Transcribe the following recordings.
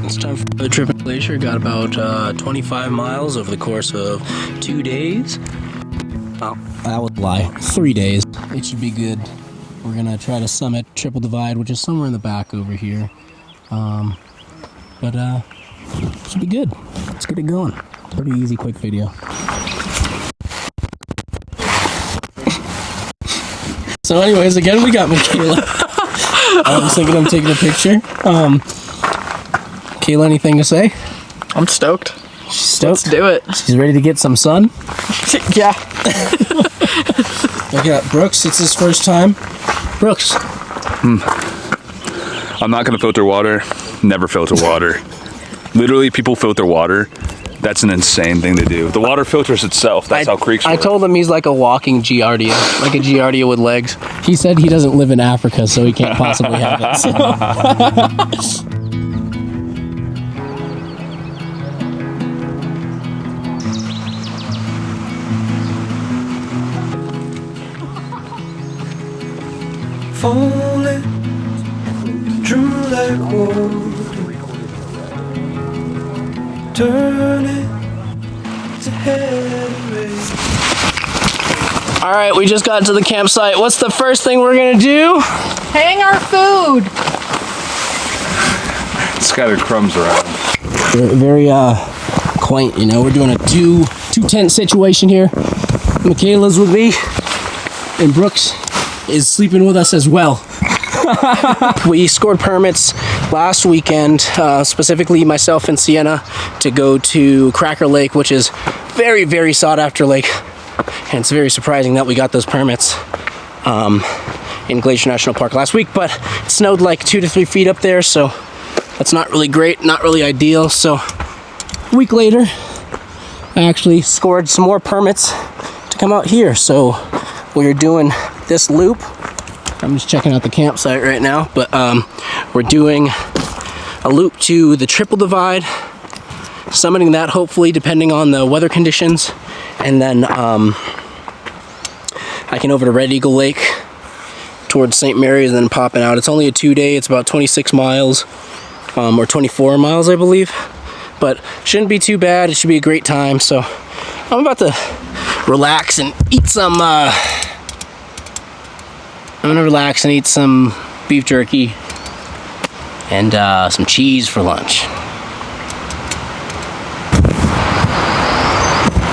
It's time for the trip in Glacier. Got about 25 miles over the course of 2 days. Oh, that was a lie. 3 days. It should be good. We're gonna try to summit Triple Divide, which is somewhere in the back over here. But should be good. Let's get it going. Pretty easy, quick video. So anyways, again, we got Michaela. I was thinking I'm taking a picture. Kayla, anything to say? I'm stoked. She's stoked? Let's do it. She's ready to get some sun? Yeah. Look at Brooks, it's his first time. Brooks. I'm not gonna filter water. Never filter water. Literally, people filter water. That's an insane thing to do. The water filters itself. That's how creeks work. I told him he's like a walking Giardia, like a Giardia with legs. He said he doesn't live in Africa, so he can't possibly have it. So. Falling through like water, turning to heavy. All right, we just got to the campsite. What's the first thing we're gonna do? Hang our food. Scattered crumbs around. Very quaint, you know. We're doing a two tent situation here. Michaela's with me, and Brooks is sleeping with us as well. We scored permits last weekend, specifically myself and Sienna, to go to Cracker Lake, which is very, very sought after lake. And it's very surprising that we got those permits in Glacier National Park last week, but it snowed like 2 to 3 feet up there, so that's not really great, not really ideal. So a week later, I actually scored some more permits to come out here. So we're doing this loop. I'm just checking out the campsite right now, but we're doing a loop to the Triple Divide, summiting that hopefully depending on the weather conditions, and then hiking over to Red Eagle Lake towards St. Mary's and then popping out. It's only a 2-day, it's about 26 miles or 24 miles I believe, but shouldn't be too bad. It should be a great time. So I'm about to relax and eat some I'm gonna relax and eat some beef jerky and some cheese for lunch.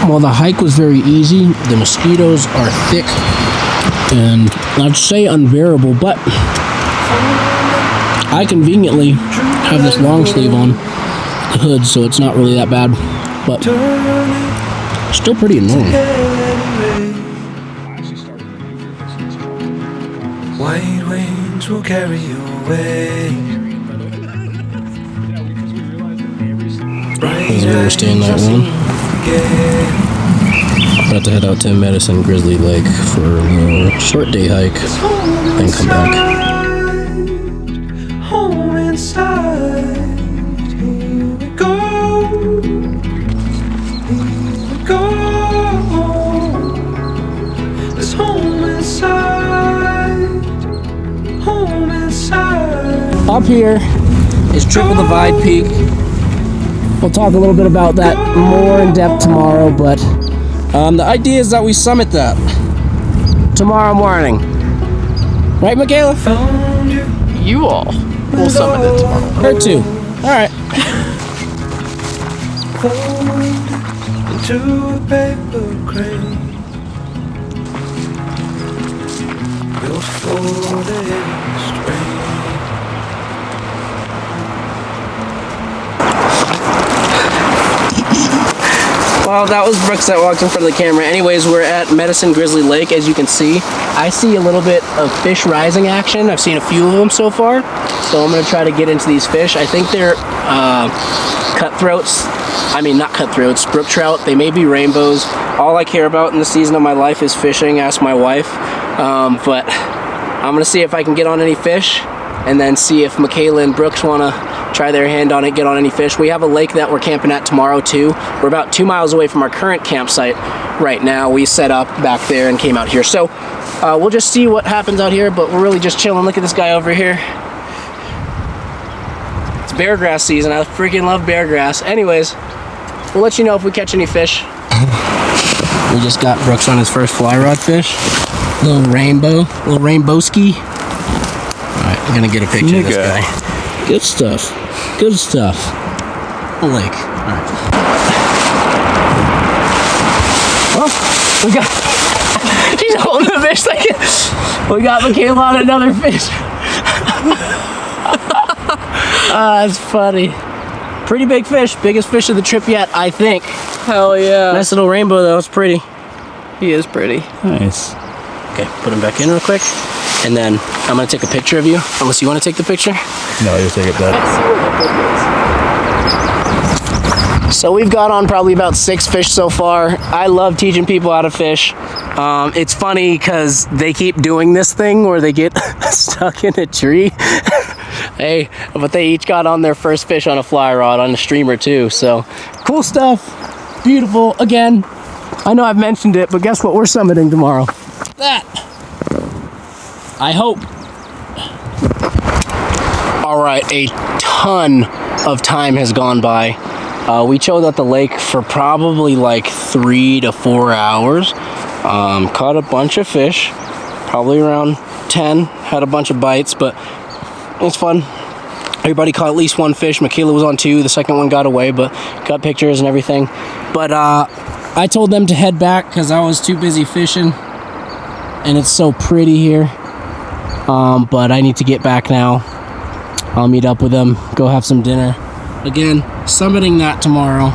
Well, the hike was very easy. The mosquitoes are thick and I'd say unbearable, but I conveniently have this long sleeve on the hood, so it's not really that bad, but still pretty annoying. White wings will carry you away. As we were staying that one, about to head out to Medicine Grizzly Lake for a little short day hike, then come back. Home inside, here we go. Here we go. There's home inside. Home inside. Up here is Triple Divide Peak. We'll talk a little bit about that more in depth tomorrow, but the idea is that we summit that tomorrow morning. Right, Michaela? You all will summit it tomorrow. Her too. Alright. Into a paper crane. Built for the heaviest rain. Well, that was Brooks that walked in front of the camera. Anyways, we're at Medicine Grizzly Lake, as you can see. I see a little bit of fish rising action. I've seen a few of them so far, so I'm going to try to get into these fish. I think they're cutthroats. I mean, not cutthroats, brook trout. They may be rainbows. All I care about in the season of my life is fishing. Ask my wife. But I'm going to see if I can get on any fish. and then see if Michaela and Brooks want to try their hand on it, get on any fish. We have a lake that we're camping at tomorrow too. We're about 2 miles away from our current campsite right now. We set up back there and came out here. So we'll just see what happens out here, but we're really just chilling. Look at this guy over here. It's bear grass season. I freaking love bear grass. Anyways, we'll let you know if we catch any fish. We just got Brooks on his first fly rod fish. Little rainbow ski. Alright, I'm gonna get a picture of this guy. Good stuff. Good stuff. Lake. Alright. Oh, we got. She's holding the fish like it. We got Michaela on another fish. That's funny. Pretty big fish. Biggest fish of the trip yet, I think. Hell yeah. Nice little rainbow though. It's pretty. He is pretty. Nice. Okay, put him back in real quick. And then I'm gonna take a picture of you, unless you wanna take the picture. No, you take it back. So we've got on probably about 6 fish so far. I love teaching people how to fish. It's funny because they keep doing this thing where they get stuck in a tree. Hey, but they each got on their first fish on a fly rod on a streamer too. So cool stuff, beautiful. Again, I know I've mentioned it, but guess what we're summiting tomorrow? That. I hope. All right, a ton of time has gone by. We chilled at the lake for probably like 3 to 4 hours. Caught a bunch of fish, probably around 10. Had a bunch of bites, but it was fun. Everybody caught at least 1 fish. Michaela was on 2. The second one got away, but got pictures and everything. But I told them to head back because I was too busy fishing. And it's so pretty here. But I need to get back now. I'll meet up with them, go have some dinner. Again, summiting that tomorrow.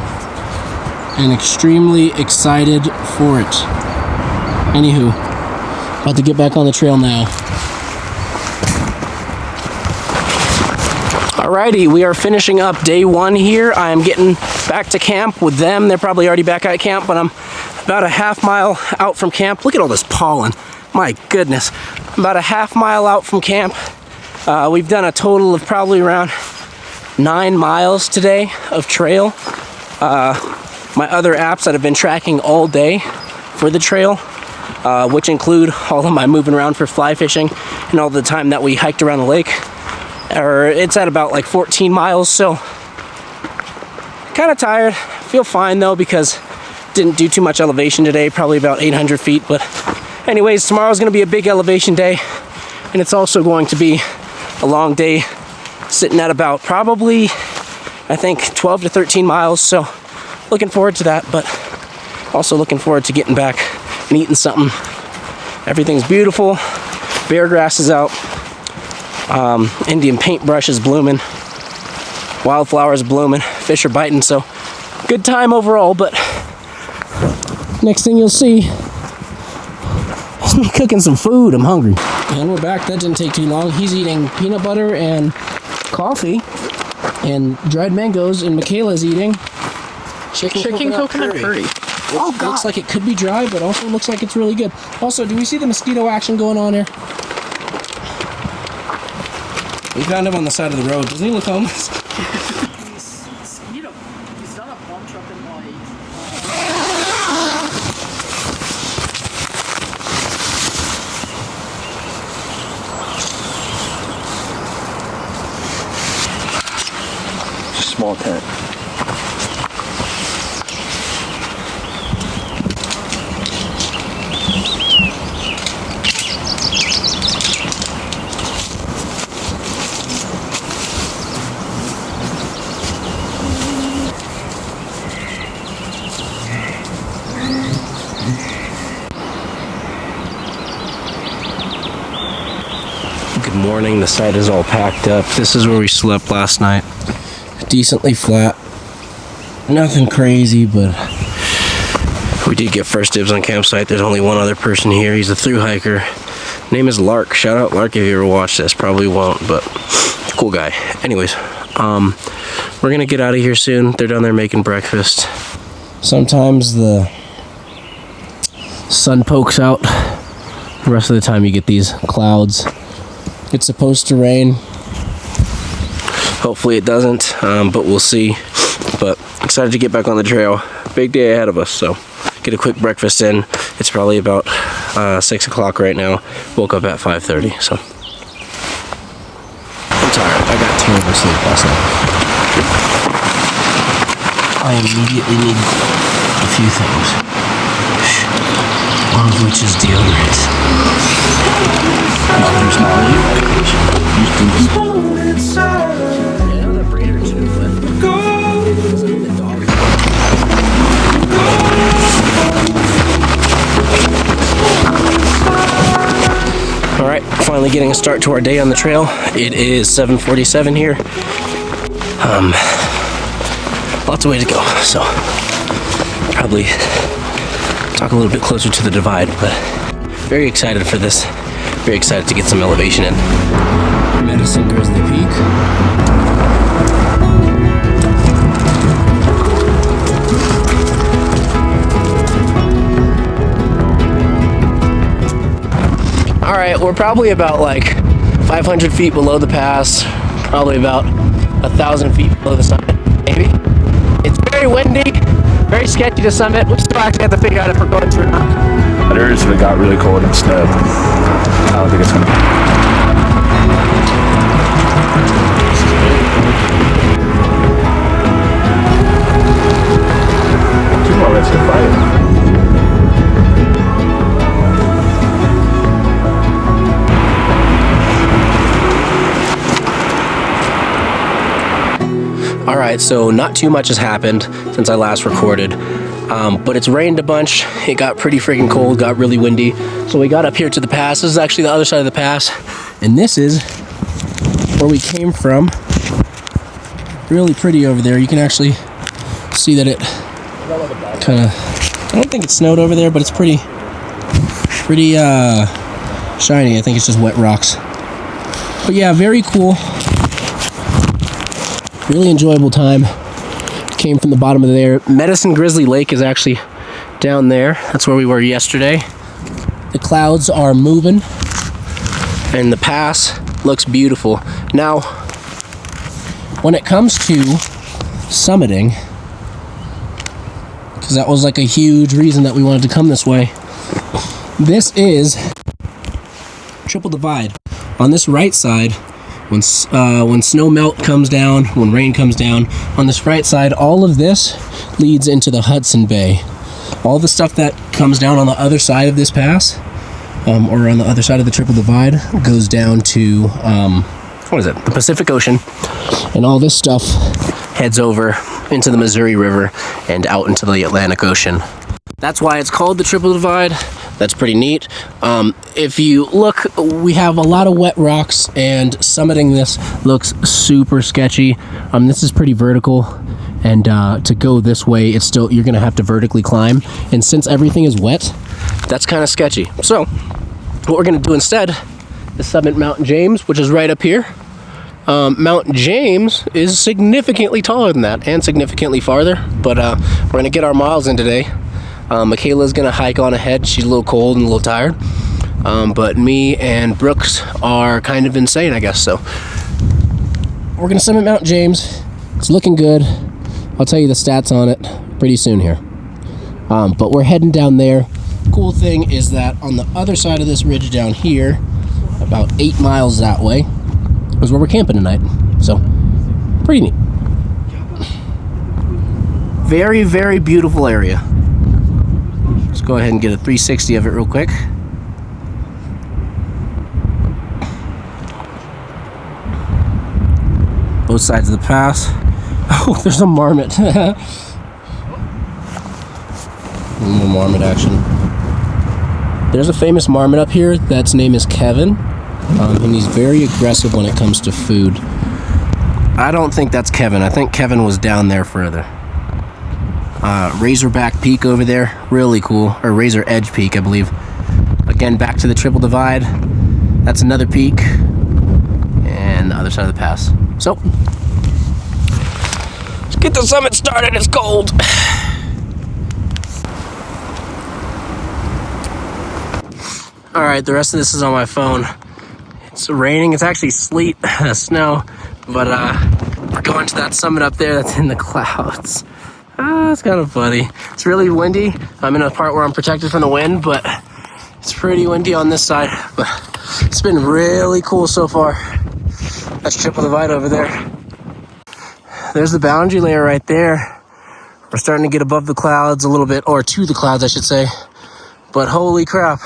And extremely excited for it. Anywho, about to get back on the trail now. Alrighty, we are finishing up day 1 here. I am getting back to camp with them. They're probably already back at camp, but I'm about a half mile out from camp. Look at all this pollen. My goodness. About a half mile out from camp. We've done a total of probably around 9 miles today of trail. My other apps that I've been tracking all day for the trail, which include all of my moving around for fly fishing and all the time that we hiked around the lake. It's at about like 14 miles, so kind of tired. Feel fine though because didn't do too much elevation today, probably about 800 feet. But anyways, tomorrow's gonna be a big elevation day, and it's also going to be a long day, sitting at about probably, I think, 12 to 13 miles. So looking forward to that, but also looking forward to getting back and eating something. Everything's beautiful. Bear grass is out. Indian paintbrush is blooming. Wildflowers blooming. Fish are biting, so good time overall. But next thing you'll see is me cooking some food. I'm hungry. And we're back. That didn't take too long. He's eating peanut butter and coffee and dried mangoes, and Michaela's eating chicken coconut curry. It looks like it could be dry, but also looks like it's really good. Also, do we see the mosquito action going on here? We found him on the side of the road. Doesn't he look homeless? He's done a bunch up in my... Small tent. Good morning. The site is all packed up. This is where we slept last night. Decently flat. Nothing crazy, but we did get first dibs on campsite. There's only one other person here. He's a thru hiker. Name is Lark. Shout out Lark if you ever watched this. Probably won't, but cool guy. Anyways, we're gonna get out of here soon. They're down there making breakfast. Sometimes the sun pokes out. The rest of the time you get these clouds. It's supposed to rain. Hopefully it doesn't, but we'll see. But excited to get back on the trail. Big day ahead of us, so get a quick breakfast in. It's probably about 6 o'clock right now. Woke up at 5:30, so I'm tired. I got terrible sleep last night. I immediately need a few things, one of which is deodorant. There's Molly. Yeah, that breeder too, but the dog. All right, finally getting a start to our day on the trail. It is 7:47 here. Lots of way to go, so probably talk a little bit closer to the divide, but very excited for this. Very excited to get some elevation in. Medicine Grizzly Peak. All right, we're probably about like 500 feet below the pass, probably about 1,000 feet below the summit, maybe. It's very windy, very sketchy to summit. We still actually have to figure out if we're going to or not. But if it got really cold and snowed, I don't think it's gonna. Two more minutes to fight. All right, so not too much has happened since I last recorded, but it's rained a bunch. It got pretty freaking cold, got really windy. So we got up here to the pass. This is actually the other side of the pass, and this is where we came from. Really pretty over there. You can actually see that it kind of, I don't think it snowed over there, but it's pretty shiny. I think it's just wet rocks. But yeah, very cool. Really enjoyable time. Came from the bottom of there. Medicine Grizzly Lake is actually down there. That's where we were yesterday. The clouds are moving and the pass looks beautiful. Now, when it comes to summiting, because that was like a huge reason that we wanted to come this way, this is Triple Divide. On this right side, when snow melt comes down, when rain comes down, on this right side, all of this leads into the Hudson Bay. All the stuff that comes down on the other side of this pass, or on the other side of the Triple Divide, goes down to, the Pacific Ocean. And all this stuff heads over into the Missouri River and out into the Atlantic Ocean. That's why it's called the Triple Divide. That's pretty neat. If you look, we have a lot of wet rocks, and summiting this looks super sketchy. This is pretty vertical, and to go this way, it's still, you're gonna have to vertically climb. And since everything is wet, that's kind of sketchy. So what we're gonna do instead is summit Mount James, which is right up here. Mount James is significantly taller than that and significantly farther, but we're gonna get our miles in today. Michaela's gonna hike on ahead. She's a little cold and a little tired. But me and Brooks are kind of insane, I guess. So we're gonna summit Mount James. It's looking good. I'll tell you the stats on it pretty soon here. But we're heading down there. Cool thing is that on the other side of this ridge down here, about 8 miles that way, is where we're camping tonight. So pretty neat. Very, very beautiful area. Let's go ahead and get a 360 of it real quick. Both sides of the pass. Oh, there's a marmot. A little marmot action. There's a famous marmot up here that's name is Kevin, and he's very aggressive when it comes to food. I don't think that's Kevin. I think Kevin was down there further. Razorback Peak over there, really cool. Or Razor Edge Peak, I believe. Again, back to the Triple Divide. That's another peak. And the other side of the pass. So, let's get the summit started. It's cold. Alright, the rest of this is on my phone. It's raining. It's actually sleet, snow. But We're going to that summit up there that's in the clouds. Ah, it's kind of funny. It's really windy. I'm in a part where I'm protected from the wind, but it's pretty windy on this side. But it's been really cool so far. That's Triple Divide over there. There's the boundary layer right there. We're starting to get above the clouds a little bit, or to the clouds, I should say. But holy crap.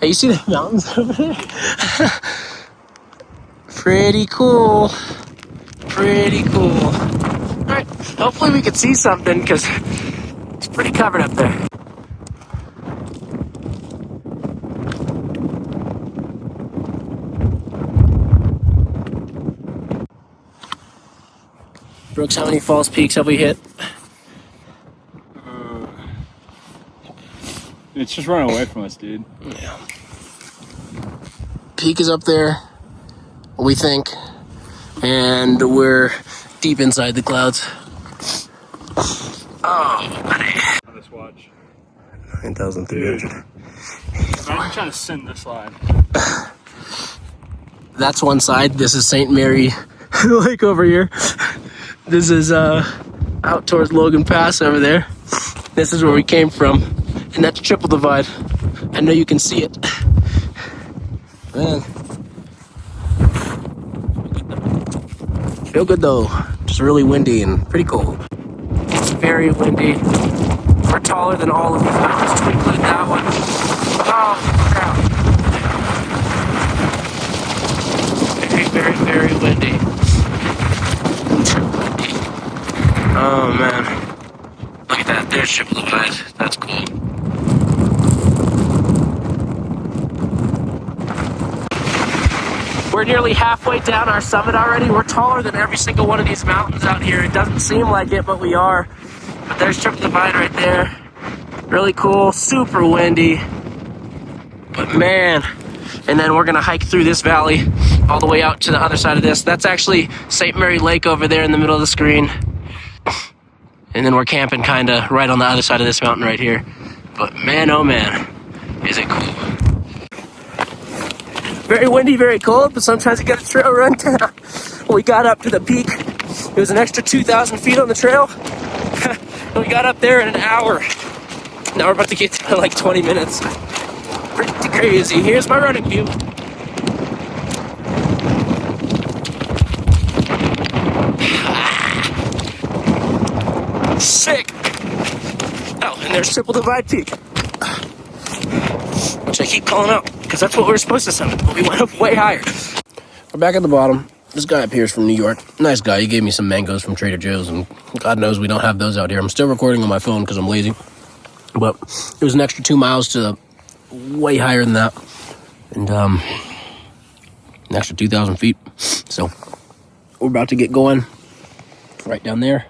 Hey, you see the mountains over there? Pretty cool. Pretty cool. All right, hopefully we can see something because it's pretty covered up there. Brooks, how many false peaks have we hit? It's just running away from us, dude. Yeah. Peak is up there, we think, and we're deep inside the clouds. Oh, buddy. On this watch. 9,300. I'm trying to send this line. That's one side. This is St. Mary Lake over here. This is out towards Logan Pass over there. This is where we came from. And that's Triple Divide. I know you can see it. Man. Feel good though. Just really windy and pretty cold. Very windy. We're taller than all of the mountains to include that one. Oh, crap. Very, very, very windy. Oh man. Look at that. There's Triple Divide. That's cool. We're nearly halfway down our summit already. We're taller than every single one of these mountains out here. It doesn't seem like it, but we are. But there's Triple Divide right there. Really cool, super windy. But man, and then we're gonna hike through this valley all the way out to the other side of this. That's actually St. Mary Lake over there in the middle of the screen. And then we're camping kinda right on the other side of this mountain right here. But man, oh man, is it cool. Very windy, very cold, but sometimes you got a trail run down. We got up to the peak. It was an extra 2,000 feet on the trail. We got up there in an hour. Now we're about to get to like 20 minutes. Pretty crazy. Here's my running view. Sick. Oh, and there's Triple Divide Peak, which I keep calling out because that's what we were supposed to summit, but we went up way higher. We're back at the bottom. This guy up here is from New York. Nice guy. He gave me some mangoes from Trader Joe's, and God knows we don't have those out here. I'm still recording on my phone because I'm lazy. But it was an extra 2 miles to way higher than that. And an extra 2,000 feet. So we're about to get going right down there.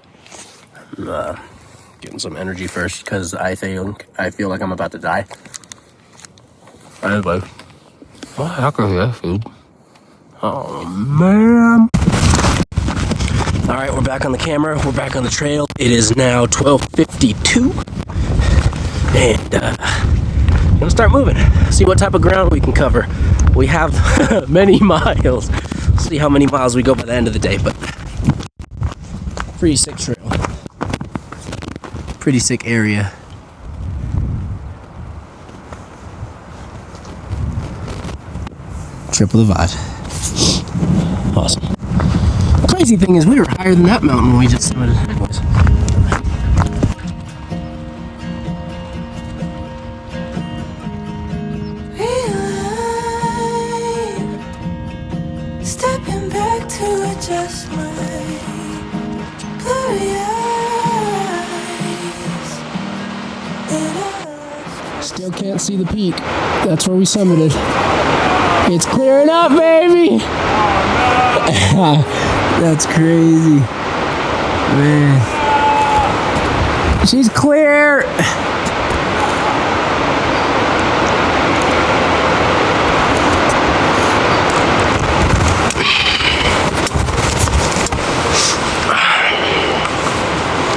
Getting some energy first because I feel like I'm about to die. Anyway. What the heck is that food? Oh man. Alright, we're back on the camera. We're back on the trail. It is now 12:52. And I'm gonna start moving. See what type of ground we can cover. We have many miles. See how many miles we go by the end of the day, but pretty sick trail. Pretty sick area. Triple Divide. Awesome. Crazy thing is we were higher than that mountain when we just summited. Anyways. Stepping back to adjust my blurry eyes. Still can't see the peak. That's where we summited. It's clearing up, baby! That's crazy. Man. She's clear!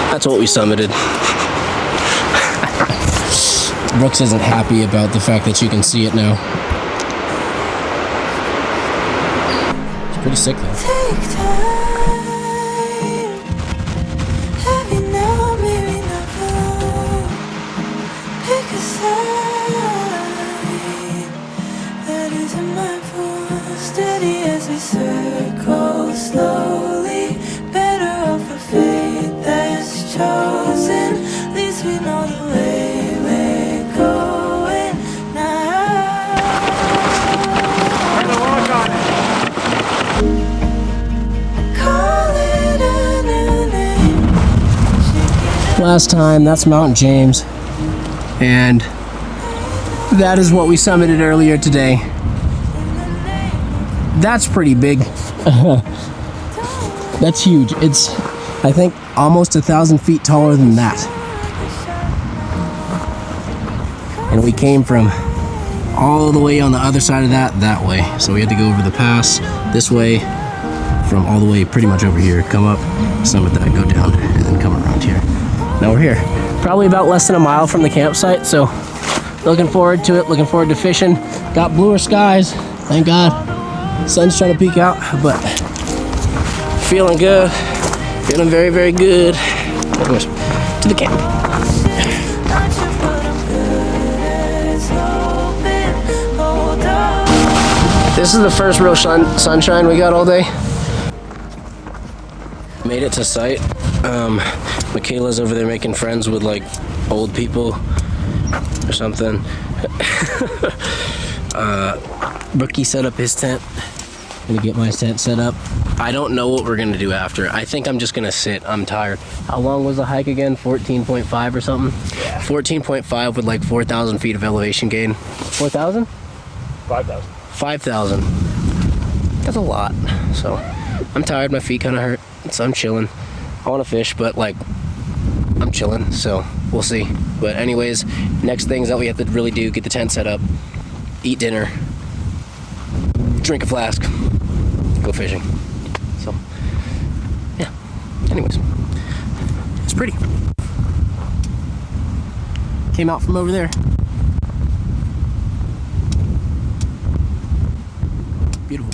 That's what we summited. Brooks isn't happy about the fact that you can see it now. It's pretty sick though. Take time. last time. That's Mount James. And that is what we summited earlier today. That's pretty big. That's huge. It's, I think, almost 1,000 feet taller than that. And we came from all the way on the other side of that way. So we had to go over the pass this way, from all the way pretty much over here, come up, summit that, go down, and then come around here. Now we're here. Probably about less than a mile from the campsite, so looking forward to it, looking forward to fishing. Got bluer skies, thank God. Sun's trying to peek out, but feeling good, feeling very, very good. Anyways, to the camp. This is the first real sunshine we got all day. Made it to site. Michaela's over there making friends with like old people or something. Brookie set up his tent. Gonna get my tent set up. I don't know what we're gonna do after. I think I'm just gonna sit. I'm tired. How long was the hike again? 14.5 or something? Yeah. 14.5 with like 4,000 feet of elevation gain. 4,000? 5,000. 5,000. That's a lot. So I'm tired. My feet kind of hurt. So I'm chilling. I want to fish, but like I'm chilling. So we'll see. But anyways, next things that we have to really do: get the tent set up, eat dinner, drink a flask, go fishing. So yeah. Anyways, it's pretty. Came out from over there. Beautiful.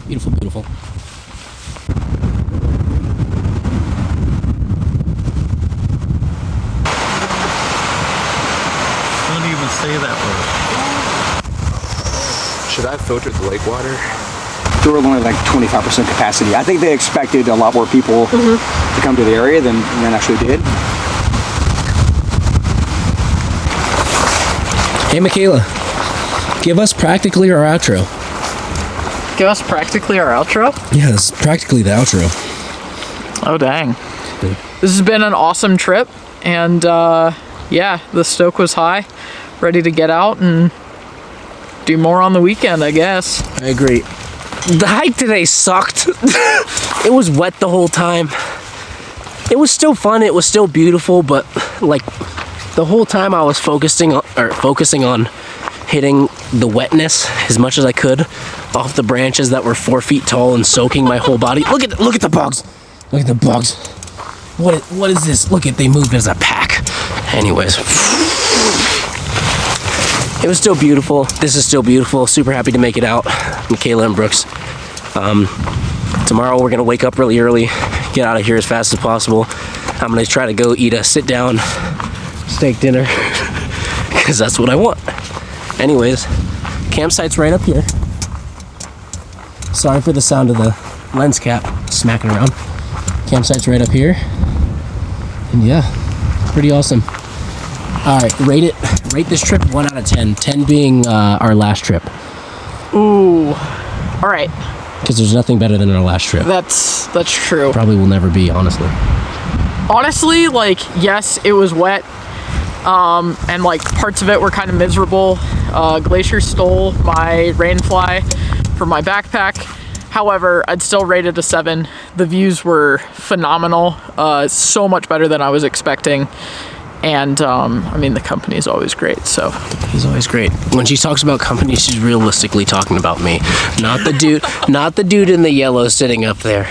Beautiful, beautiful. Don't even say that Should I have filtered the lake water? There were only like 25% capacity. I think they expected a lot more people to come to the area than actually did. Hey, Michaela, give us practically our outro. Give us practically our outro? Yeah, it's practically the outro. Oh, dang. This has been an awesome trip. And yeah, the stoke was high. Ready to get out and do more on the weekend, I guess. I agree. The hike today sucked. It was wet the whole time. It was still fun. It was still beautiful, but like the whole time I was focusing on hitting the wetness as much as I could off the branches that were 4 feet tall and soaking my whole body. Look at the bugs. Look at the bugs. What is this? Look at, they moved as a pack. Anyways, it was still beautiful. This is still beautiful. Super happy to make it out. Michaela and Brooks. Tomorrow we're gonna wake up really early, get out of here as fast as possible. I'm gonna try to go eat a sit-down steak dinner because that's what I want. Anyways, campsite's right up here. Sorry for the sound of the lens cap smacking around. Campsite's right up here. And yeah, pretty awesome. All right, rate this trip 1 out of 10. 10 being our last trip. Ooh. All right. Because there's nothing better than our last trip. That's true. Probably will never be, honestly. Honestly, like, yes, it was wet. And like parts of it were kind of miserable. Glacier stole my rainfly from my backpack. However, I'd still rate it a 7. The views were phenomenal. So much better than I was expecting. And I mean, the company is always great, so. He's always great. When she talks about company, she's realistically talking about me. Not the dude in the yellow sitting up there.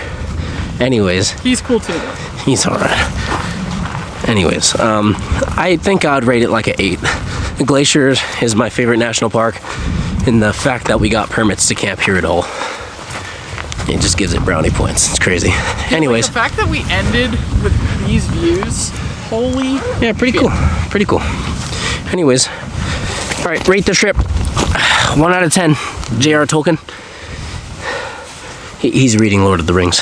Anyways. He's cool too, though. He's alright. Anyways, I think I'd rate it like an 8. Glacier is my favorite national park, and the fact that we got permits to camp here at all, it just gives it brownie points. It's crazy. Anyways. Like the fact that we ended with these views, holy. Yeah, pretty cool. Pretty cool. Anyways, all right, rate the trip 1 out of 10. J.R. Tolkien. He's reading Lord of the Rings.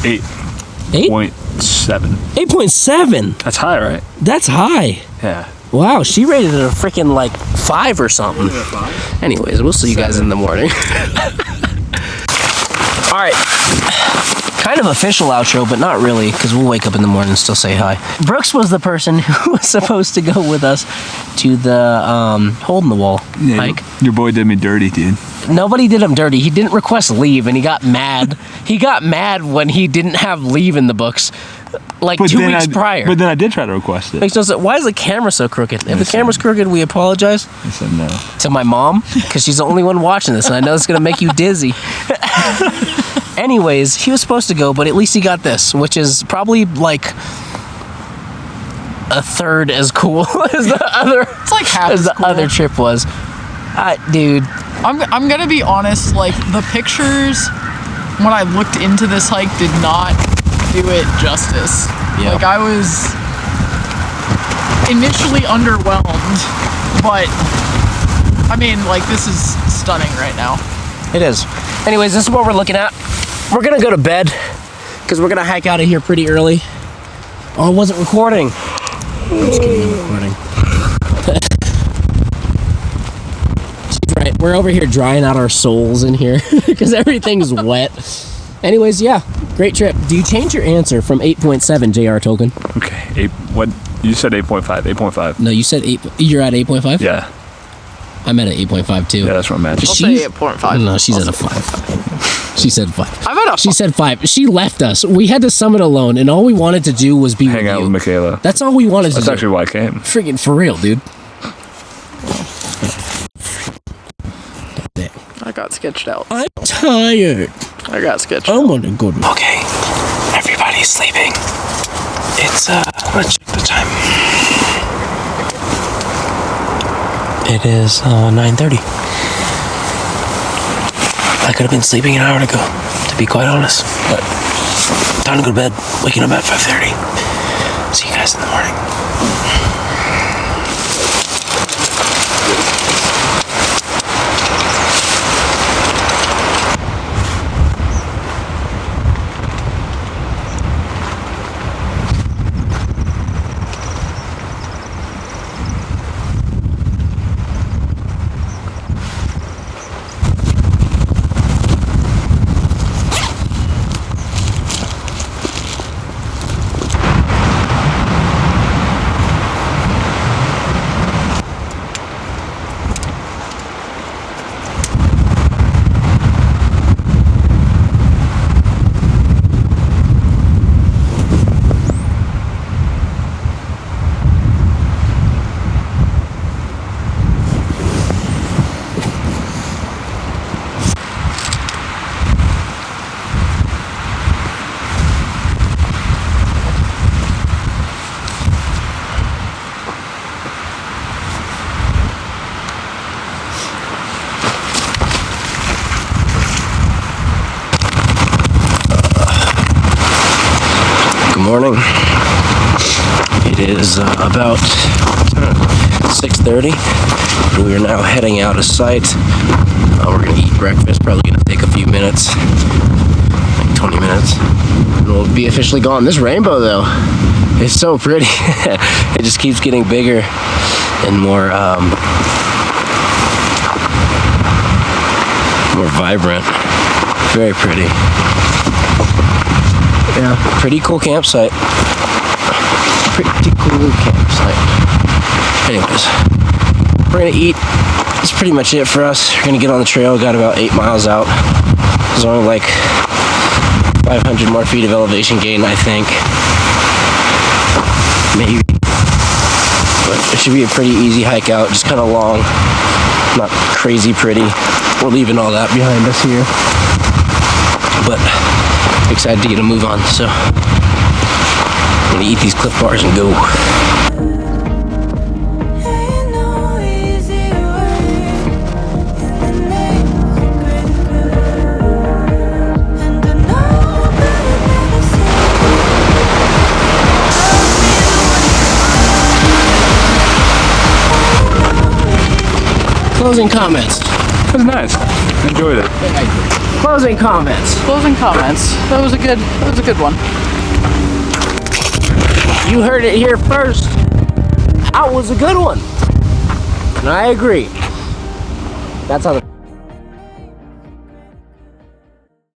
8. 8.7. 8.7. That's high, right? That's high. Yeah. Wow, she rated it a freaking like 5 or something. Anyways, we'll see you guys in the morning. All right, kind of official outro, but not really, because we'll wake up in the morning and still say hi. Brooks was the person who was supposed to go with us to the hole in the wall hike. Your boy did me dirty, dude. Nobody did him dirty. He didn't request leave, and he got mad. He got mad when he didn't have leave in the books, like 2 weeks prior. But then I did try to request it. Makes no sense. Why is the camera so crooked? If the camera's crooked, we apologize. I said no. To my mom, because she's the only one watching this, and I know it's gonna make you dizzy. Anyways, he was supposed to go, but at least he got this, which is probably like a third as cool as the other. It's like half as as the cool. other trip was. Dude, I'm gonna be honest, like the pictures when I looked into this hike did not do it justice. Yeah. Like I was initially underwhelmed, but I mean, like this is stunning right now. it is. Anyways, this is what we're looking at. We're gonna go to bed because we're gonna hike out of here pretty early. Oh, I wasn't recording. I'm just kidding, I'm recording. She's right. We're over here drying out our souls in here because everything's wet. Anyways, yeah, great trip. Do you change your answer from 8.7, JR Tolkien? Okay, what? You said 8.5. 8.5. No, you said 8. You're at 8.5? Yeah. I'm at an 8.5 too. Yeah, that's what I'm at. I'll say 8.5. No, she's at a 5. She said 5. I'm at a She said 5. She left us. We had to summit alone, and all we wanted to do was be Hang out with Michaela. That's all we wanted to That's do. actually why I came. Freaking for real, dude. I got sketched out. I'm tired. I got sketched I'm out. on a good one. Okay, everybody's sleeping. It's let's check the time. It is 9:30. I could have been sleeping an hour ago, to be quite honest. But time to go to bed. Waking up at 5:30. See you guys in the morning. Morning. It is about 6:30. We are now heading out of sight. We're gonna eat breakfast. Probably gonna take a few minutes, like 20 minutes, and we'll be officially gone. This rainbow, though, is so pretty. It just keeps getting bigger and more vibrant. Very pretty. Yeah, pretty cool campsite. Pretty cool campsite. Anyways, we're gonna eat. That's pretty much it for us. We're gonna get on the trail. Got about 8 miles out. There's only like 500 more feet of elevation gain, I think. Maybe. But it should be a pretty easy hike out. Just kind of long. Not crazy pretty. We're leaving all that behind us here. But excited to get a move on, so I'm gonna eat these Cliff Bars and go. Ain't no easy way in the name of greater good. And I know better never Closing comments. That was nice. Enjoyed it. Closing comments. Closing comments. That was a good one. You heard it here first. That was a good one. And I agree. That's how the